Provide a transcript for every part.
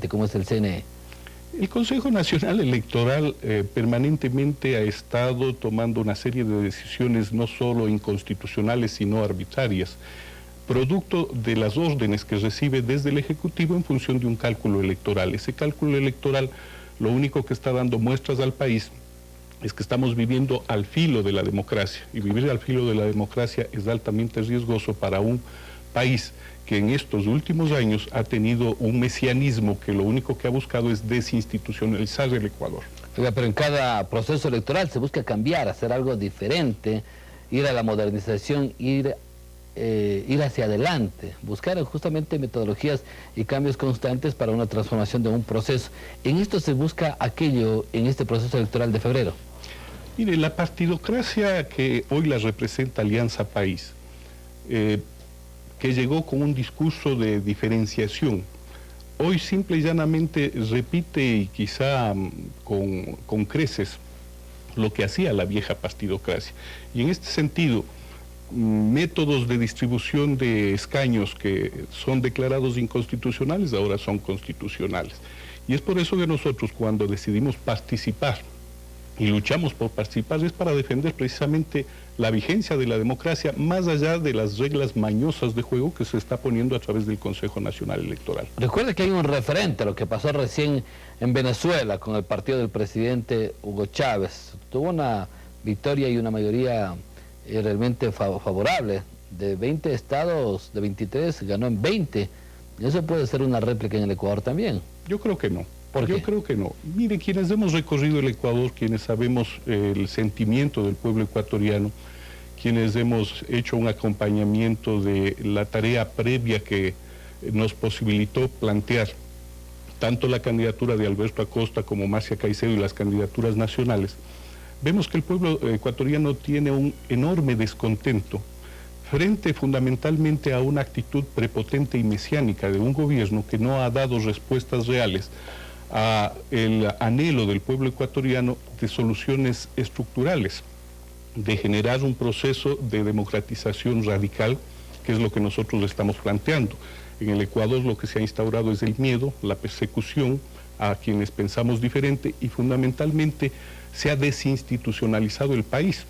ente como es el CNE? El Consejo Nacional Electoral permanentemente ha estado tomando una serie de decisiones no solo inconstitucionales, sino arbitrarias, producto de las órdenes que recibe desde el Ejecutivo en función de un cálculo electoral. Ese cálculo electoral lo único que está dando muestras al país es que estamos viviendo al filo de la democracia, y vivir al filo de la democracia es altamente riesgoso para un país que en estos últimos años ha tenido un mesianismo que lo único que ha buscado es desinstitucionalizar el Ecuador. Oiga, pero en cada proceso electoral se busca cambiar, hacer algo diferente, ir a la modernización, ir hacia adelante, buscar justamente metodologías y cambios constantes para una transformación de un proceso. En esto se busca aquello en este proceso electoral de febrero. Mire, la partidocracia que hoy la representa Alianza País, que llegó con un discurso de diferenciación, hoy simple y llanamente repite, y quizá con creces, lo que hacía la vieja partidocracia. Y en este sentido, métodos de distribución de escaños que son declarados inconstitucionales ahora son constitucionales. Y es por eso que nosotros, cuando decidimos participar y luchamos por participar, es para defender precisamente la vigencia de la democracia más allá de las reglas mañosas de juego que se está poniendo a través del Consejo Nacional Electoral. Recuerde que hay un referente a lo que pasó recién en Venezuela con el partido del presidente Hugo Chávez. Tuvo una victoria y una mayoría realmente favorable. De 20 estados, de 23, ganó en 20. ¿Eso puede ser una réplica en el Ecuador también? Yo creo que no. ¿Por qué? Yo creo que no. Mire, quienes hemos recorrido el Ecuador, quienes sabemos el sentimiento del pueblo ecuatoriano, quienes hemos hecho un acompañamiento de la tarea previa que nos posibilitó plantear tanto la candidatura de Alberto Acosta como Marcia Caicedo y las candidaturas nacionales, vemos que el pueblo ecuatoriano tiene un enorme descontento frente fundamentalmente a una actitud prepotente y mesiánica de un gobierno que no ha dado respuestas reales a el anhelo del pueblo ecuatoriano de soluciones estructurales, de generar un proceso de democratización radical, que es lo que nosotros estamos planteando. En el Ecuador lo que se ha instaurado es el miedo, la persecución a quienes pensamos diferente, y fundamentalmente se ha desinstitucionalizado el país.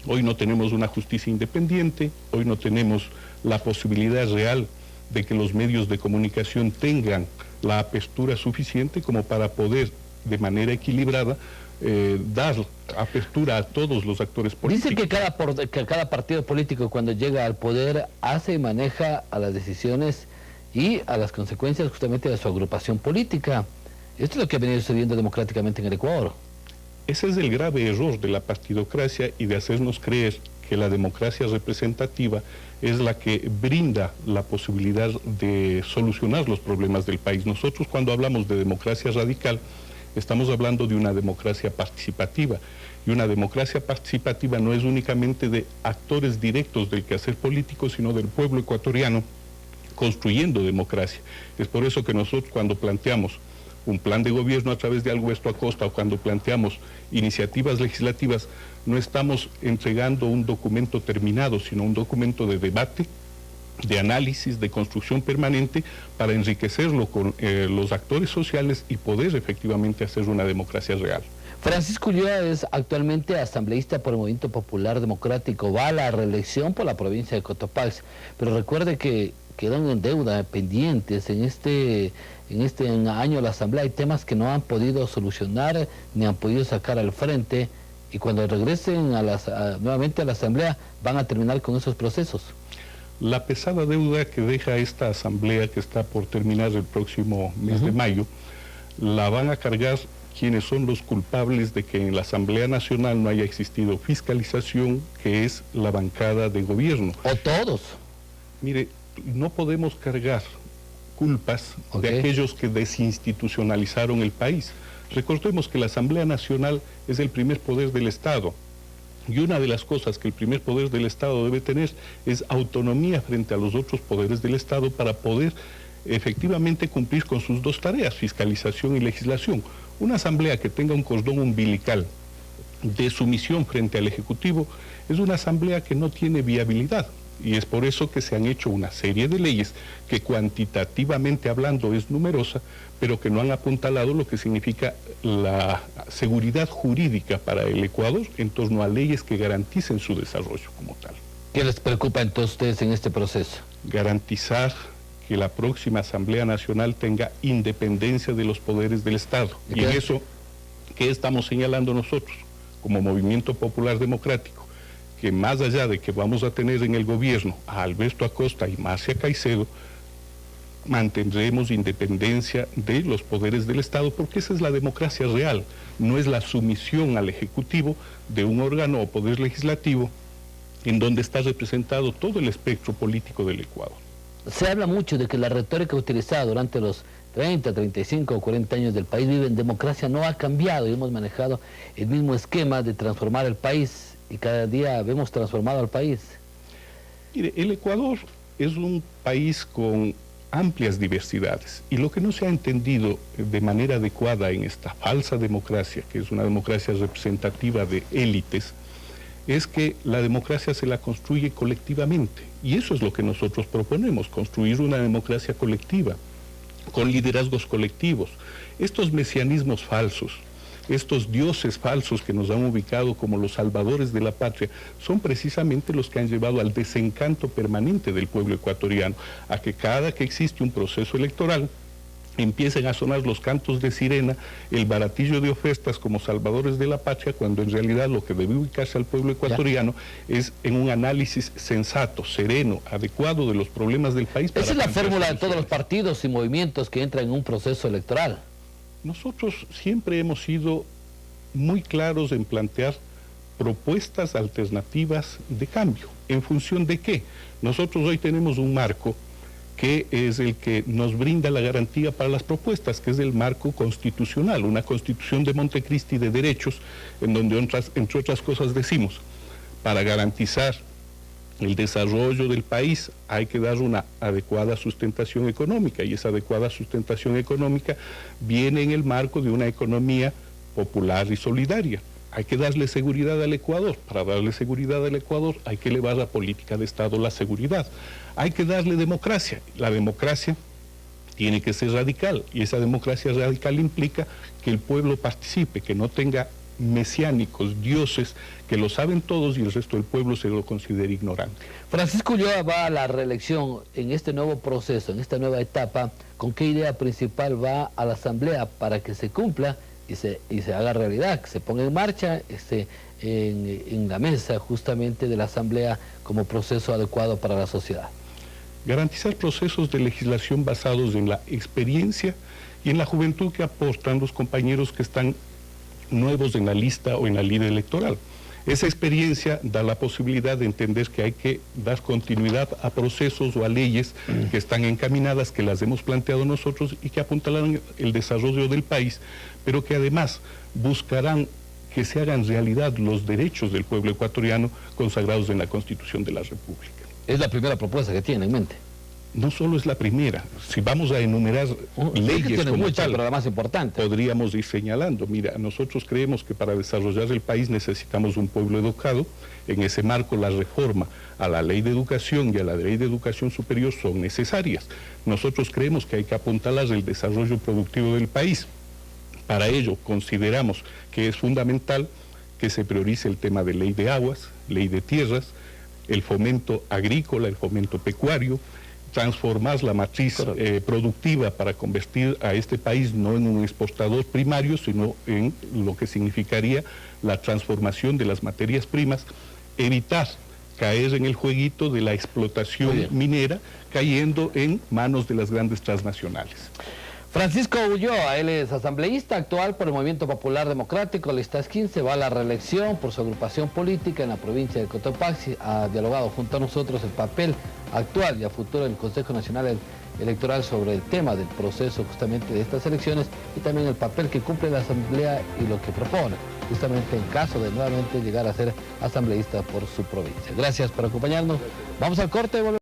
Hoy no tenemos una justicia independiente, hoy no tenemos la posibilidad real de que los medios de comunicación tengan la apertura suficiente como para poder, de manera equilibrada, dar apertura a todos los actores políticos. Dice que cada partido político, cuando llega al poder, hace y maneja a las decisiones y a las consecuencias justamente de su agrupación política. Esto es lo que ha venido sucediendo democráticamente en el Ecuador. Ese es el grave error de la partidocracia y de hacernos creer que la democracia representativa es la que brinda la posibilidad de solucionar los problemas del país. Nosotros, cuando hablamos de democracia radical, estamos hablando de una democracia participativa, y una democracia participativa no es únicamente de actores directos del quehacer político, sino del pueblo ecuatoriano construyendo democracia. Es por eso que nosotros, cuando planteamos un plan de gobierno a través de Alberto Acosta, o cuando planteamos iniciativas legislativas, no estamos entregando un documento terminado, sino un documento de debate, de análisis, de construcción permanente, para enriquecerlo con los actores sociales y poder efectivamente hacer una democracia real. Francisco Ulloa es actualmente asambleísta por el Movimiento Popular Democrático, va a la reelección por la provincia de Cotopaxi, pero recuerde que quedan en deuda, pendientes. En este año de la asamblea hay temas que no han podido solucionar ni han podido sacar al frente, y cuando regresen nuevamente a la asamblea van a terminar con esos procesos. La pesada deuda que deja esta asamblea, que está por terminar el próximo mes de mayo, la van a cargar quienes son los culpables de que en la Asamblea Nacional no haya existido fiscalización, que es la bancada de gobierno. ¿O todos? Mire, no podemos cargar culpas de aquellos que desinstitucionalizaron el país. Recordemos que la Asamblea Nacional es el primer poder del Estado, y una de las cosas que el primer poder del Estado debe tener es autonomía frente a los otros poderes del Estado para poder efectivamente cumplir con sus dos tareas, fiscalización y legislación. Una asamblea que tenga un cordón umbilical de sumisión frente al Ejecutivo es una asamblea que no tiene viabilidad. Y es por eso que se han hecho una serie de leyes que cuantitativamente hablando es numerosa, pero que no han apuntalado lo que significa la seguridad jurídica para el Ecuador en torno a leyes que garanticen su desarrollo como tal. ¿Qué les preocupa entonces a ustedes en este proceso? Garantizar que la próxima Asamblea Nacional tenga independencia de los poderes del Estado. Y en eso, ¿qué estamos señalando nosotros como Movimiento Popular Democrático? Que más allá de que vamos a tener en el gobierno a Alberto Acosta y Marcia Caicedo, mantendremos independencia de los poderes del Estado, porque esa es la democracia real, no es la sumisión al Ejecutivo de un órgano o poder legislativo en donde está representado todo el espectro político del Ecuador. Se habla mucho de que la retórica utilizada durante los 30, 35 o 40 años del país vive en democracia no ha cambiado y hemos manejado el mismo esquema de transformar el país y cada día vemos transformado al país. Mire, el Ecuador es un país con amplias diversidades y lo que no se ha entendido de manera adecuada en esta falsa democracia, que es una democracia representativa de élites, es que la democracia se la construye colectivamente y eso es lo que nosotros proponemos, construir una democracia colectiva, con liderazgos colectivos. Estos mesianismos falsos, estos dioses falsos que nos han ubicado como los salvadores de la patria, son precisamente los que han llevado al desencanto permanente del pueblo ecuatoriano, a que cada que existe un proceso electoral, empiecen a sonar los cantos de sirena, el baratillo de ofertas como salvadores de la patria, cuando en realidad lo que debe ubicarse al pueblo ecuatoriano es en un análisis sensato, sereno, adecuado de los problemas del país. Esa es la fórmula de todos los partidos y movimientos que entran en un proceso electoral. Nosotros siempre hemos sido muy claros en plantear propuestas alternativas de cambio. ¿En función de qué? Nosotros hoy tenemos un marco que es el que nos brinda la garantía para las propuestas, que es el marco constitucional, una constitución de Montecristi de derechos, en donde entre otras cosas decimos, para garantizar el desarrollo del país hay que dar una adecuada sustentación económica, y esa adecuada sustentación económica viene en el marco de una economía popular y solidaria. Hay que darle seguridad al Ecuador. Para darle seguridad al Ecuador hay que elevar la política de Estado, la seguridad. Hay que darle democracia. La democracia tiene que ser radical y esa democracia radical implica que el pueblo participe, que no tenga mesiánicos, dioses, que lo saben todos y el resto del pueblo se lo considera ignorante. Francisco Ulloa va a la reelección en este nuevo proceso, en esta nueva etapa. ¿Con qué idea principal va a la Asamblea para que se cumpla y se haga realidad, que se ponga en marcha en la mesa justamente de la Asamblea como proceso adecuado para la sociedad? Garantizar procesos de legislación basados en la experiencia y en la juventud que aportan los compañeros que están nuevos en la lista o en la línea electoral. Esa experiencia da la posibilidad de entender que hay que dar continuidad a procesos o a leyes que están encaminadas, que las hemos planteado nosotros y que apuntalan el desarrollo del país, pero que además buscarán que se hagan realidad los derechos del pueblo ecuatoriano consagrados en la Constitución de la República. Es la primera propuesta que tiene en mente. No solo es la primera, si vamos a enumerar leyes como muchas, tal, pero la más importante, podríamos ir señalando. Mira, nosotros creemos que para desarrollar el país necesitamos un pueblo educado. En ese marco, la reforma a la ley de educación y a la ley de educación superior son necesarias. Nosotros creemos que hay que apuntalar el desarrollo productivo del país. Para ello, consideramos que es fundamental que se priorice el tema de ley de aguas, ley de tierras, el fomento agrícola, el fomento pecuario, transformar la matriz productiva para convertir a este país no en un exportador primario, sino en lo que significaría la transformación de las materias primas, evitar caer en el jueguito de la explotación minera, cayendo en manos de las grandes transnacionales. Francisco Ulloa, él es asambleísta actual por el Movimiento Popular Democrático, listas 15, va a la reelección por su agrupación política en la provincia de Cotopaxi, ha dialogado junto a nosotros el papel actual y a futuro del Consejo Nacional Electoral sobre el tema del proceso justamente de estas elecciones y también el papel que cumple la Asamblea y lo que propone, justamente en caso de nuevamente llegar a ser asambleísta por su provincia. Gracias por acompañarnos, vamos al corte y volvemos.